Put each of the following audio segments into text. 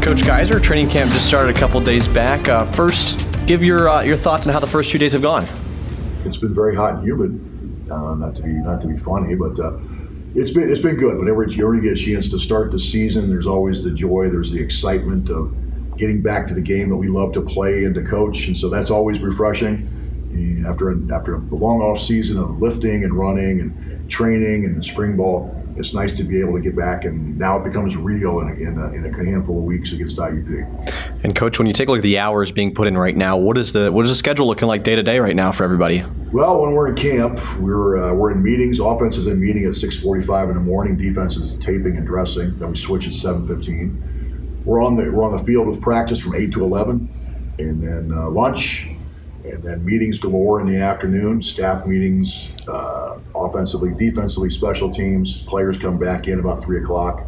Coach Geiser, training camp just started a couple days back. First, give your thoughts on how the first few days have gone. It's been very hot and humid. Not to be funny, but it's been good. Whenever you already get a chance to start the season, there's always the joy, there's the excitement of getting back to the game that we love to play and to coach, and so that's always refreshing. After a long off season of lifting and running and training and spring ball, it's nice to be able to get back, and now it becomes real in a handful of weeks against IUP. And Coach, when you take a look at the hours being put in right now, what is the schedule looking like day to day right now for everybody? Well, when we're in camp, we're in meetings. Offense is in meeting at 6:45 in the morning. Defense is taping and dressing. Then we switch at 7:15. We're on the field with practice from 8 to 11, and then lunch. And then meetings galore in the afternoon, staff meetings, offensively, defensively, special teams. Players come back in about 3 o'clock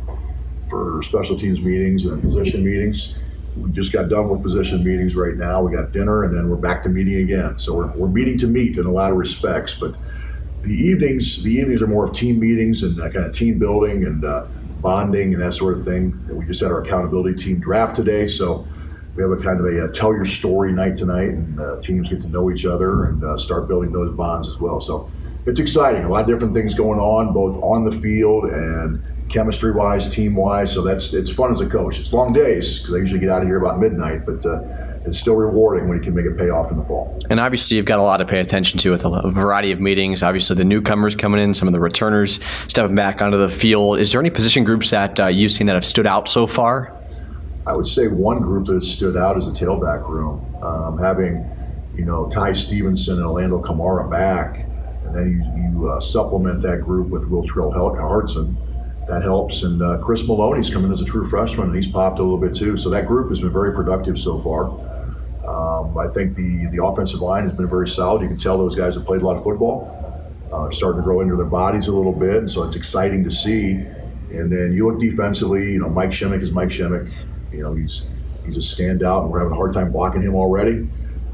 for special teams meetings and position meetings. We just got done with position meetings right now. We got dinner, and then we're back to meeting again. So we're meeting to meet in a lot of respects. But the evenings are more of team meetings and kind of team building and bonding and that sort of thing. And we just had our accountability team draft today, so we have a kind of a tell your story night tonight, and teams get to know each other and start building those bonds as well. So it's exciting. A lot of different things going on, both on the field and chemistry-wise, team-wise. So it's fun as a coach. It's long days because I usually get out of here about midnight, but it's still rewarding when you can make it pay off in the fall. And obviously you've got a lot to pay attention to with a variety of meetings. Obviously the newcomers coming in, some of the returners stepping back onto the field. Is there any position groups that you've seen that have stood out so far? I would say one group that has stood out is the tailback room. Having, Ty Stevenson and Orlando Kamara back, and then you supplement that group with Will Trill Hartson. That helps. And Chris Maloney's come in as a true freshman, and he's popped a little bit too. So that group has been very productive so far. I think the offensive line has been very solid. You can tell those guys have played a lot of football. Starting to grow into their bodies a little bit, and so it's exciting to see. And then you look defensively, Mike Shimmick is Mike Shimmick. He's a standout, and we're having a hard time blocking him already.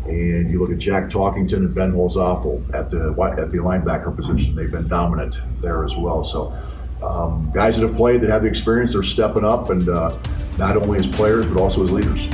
And you look at Jack Talkington and Ben Holzapfel at the linebacker position. They've been dominant there as well. So guys that have played, that have the experience, they're stepping up, and not only as players but also as leaders.